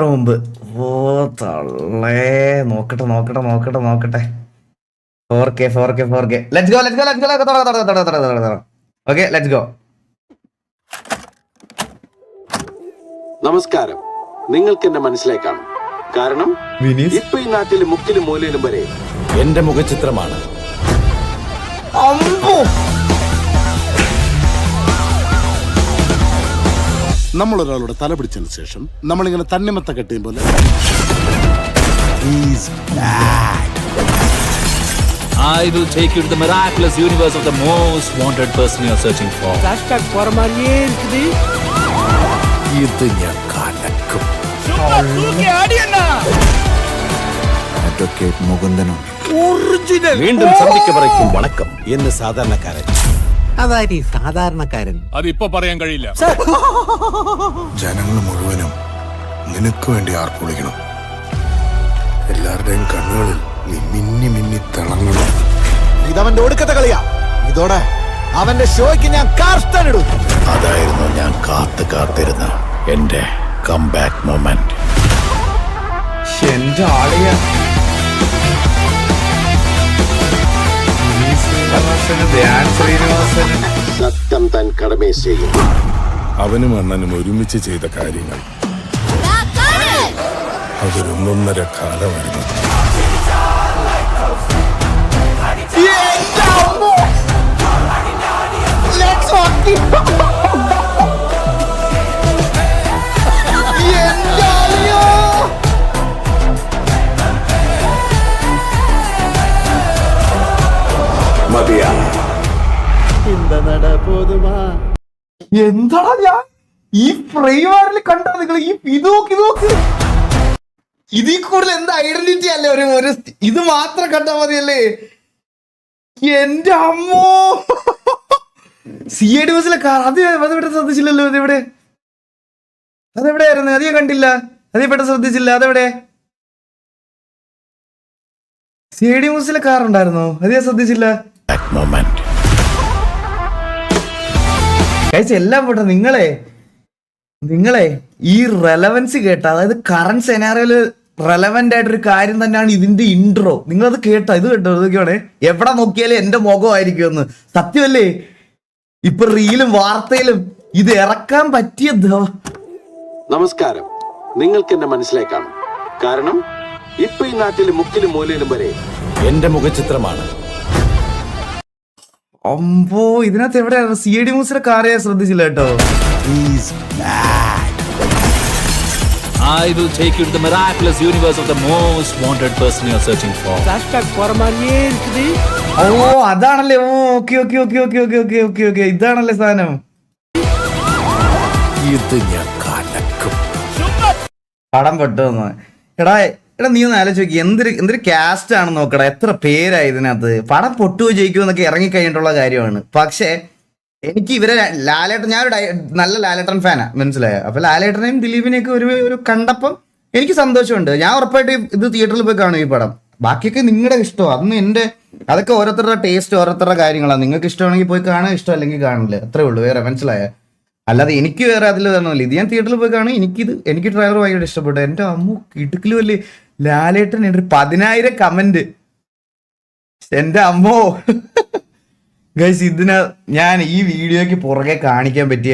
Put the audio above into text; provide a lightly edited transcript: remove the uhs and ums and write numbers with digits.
മുമ്പ് ഓ തള്ളേ നോക്കട്ടെ നോക്കട്ടെ നോക്കട്ടെ നോക്കട്ടെ 4K 4K 4K let's go let's go let's go okay let's go. നമസ്കാരം. നിങ്ങൾക്ക് എന്നെ മനസ്സിലാക്കാണ്. കാരണം ഇപ്പൊ ഈ നാട്ടിലെ മുക്കിലും മൂലയിലും വരെ എന്റെ മുഖചിത്രമാണ്. നമ്മൾ ഒരാളുടെ തല പിടിച്ചതിന് ശേഷം നമ്മളിങ്ങനെ തന്നിമത്ത കെട്ടിയും പോലെ I will take you to the miraculous universe of the most wanted person you are searching for. ഇത് ഞാൻ കലക്കും. അഡ്വക്കേറ്റ് മുകുന്ദനും വീണ്ടും സന്ധിക്കവറയ്ക്കും വണക്കം എന്ന് സാധാരണക്കാരൻ. അതായി സാധാരണക്കാരൻ. അതിപ്പോ പറയാൻ കഴിയില്ല. ജനങ്ങൾ മുഴുവനും നിനക്ക് വേണ്ടി ആർപ്പുളിക്കണം. എല്ലാവരുടെയും കണ്ണുകളിൽ നീ മിന്നി മിന്നി തിളങ്ങണം. ഇതവന്റെ ഒടുക്കത്തെ കളിയാ. ഇതോടെ അവന്റെ ഷോയ്ക്ക് ഞാൻ കാർസ്റ്റണിടും. അതായിരുന്നു ഞാൻ കാത്തിരുന്ന എന്റെ കംബാക്ക് മൊമെന്റ്. എന്റെ ആളിയ സത്യം താൻ കടമേ ചെയ്യും. അവനും അണ്ണനും ഒരുമിച്ച് ചെയ്ത കാര്യങ്ങൾ അതൊരൊന്നൊന്നര കാലമായിരുന്നു. എന്താടാ ഞാൻ ഈ ഫ്രെയിമാറിൽ കണ്ടോ നിങ്ങൾ? ഈ ഇത് നോക്ക് ഇതിൽ കൂടുതൽ എന്താ ഐഡന്റിറ്റി അല്ലേ? ഒരു ഇത് മാത്രം കണ്ടാ മതിയല്ലേ? എന്റെ അമ്മോ, CID ബസ്സിലെ കാർ അതെവിടെ ശ്രദ്ധിച്ചില്ലല്ലോ. അതെവിടെയായിരുന്നു? അത് ഞാൻ കണ്ടില്ല. അതേ പെട്ടെന്ന് ശ്രദ്ധിച്ചില്ല. അതെവിടെ? CID ബസ്സിലെ കാർ ഉണ്ടായിരുന്നോ? അത് ഞാൻ ശ്രദ്ധിച്ചില്ല. കഴിച്ച എല്ലാം പോട്ടെ. നിങ്ങളെ ഈ റെലവൻസ് കേട്ട, അതായത് കറന്റ് സെനാറിയോയില് റെലവെന്റ് ആയിട്ടൊരു കാര്യം തന്നെയാണ് ഇതിന്റെ ഇൻട്രോ. നിങ്ങളത് കേട്ടോ? ഇത് കേട്ടോ? ഇതൊക്കെയാണ് എവിടെ നോക്കിയാലും എന്റെ മുഖമായിരിക്കും എന്ന്. സത്യമല്ലേ? ഇപ്പൊ റീലും വാർത്തയിലും ഇത് ഇറക്കാൻ പറ്റിയ. നമസ്കാരം. നിങ്ങൾക്ക് എന്നെ മനസ്സിലാക്കാണ്. കാരണം ഇപ്പൊ ഈ നാട്ടിലെ മുക്കിലും മൂലയിലും വരെ എന്റെ മുഖചിത്രമാണ്. അമ്പോ, ഇതിനകത്ത് എവിടെ CID മൂസിലെ കാറേ ശ്രദ്ധിച്ചില്ല കേട്ടോ. I will take you to the miraculous universe of the most wanted person you are searching for. ഓ അതാണല്ലേ. ഓക്കെ ഇതാണല്ലേ സാധനം. ഇത് ഞാൻ കലക്കും. പടം പെട്ടെന്ന് എടാ നീ ഒന്ന് ആലോചിച്ച് എന്തൊരു കാസ്റ്റ് ആണെന്ന് നോക്കടാ. എത്ര പേരായി ഇതിനകത്ത്. പടം പൊട്ടുകയോ ജയിക്കുമോ എന്നൊക്കെ ഇറങ്ങിക്കഴിഞ്ഞിട്ടുള്ള കാര്യമാണ്. പക്ഷെ എനിക്ക് ഇവരെ ലാലേട്ടൻ, ഞാനൊരു നല്ല ലാലേട്ടൻ ഫാനാ, മനസ്സിലായോ? അപ്പൊ ലാലേട്ടനെയും ദിലീപിനെയൊക്കെ ഒരു കണ്ടപ്പം എനിക്ക് സന്തോഷമുണ്ട്. ഞാൻ ഉറപ്പായിട്ട് ഇത് തിയേറ്ററിൽ പോയി കാണും ഈ പടം. ബാക്കിയൊക്കെ നിങ്ങളുടെ ഇഷ്ടമാണ്. അതൊക്കെ ഓരോരുത്തരുടെ ടേസ്റ്റ്, ഓരോരുത്തരുടെ കാര്യങ്ങളാണ്. നിങ്ങൾക്ക് ഇഷ്ടമാണെങ്കിൽ പോയി കാണാൻ, ഇഷ്ടം അല്ലെങ്കിൽ കാണില്ല. അത്രേ ഉള്ളൂ. വേറെ മനസ്സിലായോ? അല്ലാതെ എനിക്ക് വേറെ അതിൽ തരണമല്ലോ. ഇത് ഞാൻ തിയേറ്ററിൽ പോയി കാണും. എനിക്ക് ട്രെയിലർ ഭയങ്കര ഇഷ്ടപ്പെട്ടു. എൻ്റെ അമ്മ ഇടുക്കിലും അല്ലേ ലാലേട്ടൻ. 10,000 കമന്റ്. എൻ്റെ അമ്മോ ഗൈസ്, ഞാൻ ഈ വീഡിയോയ്ക്ക് പുറകെ കാണിക്കാൻ പറ്റിയ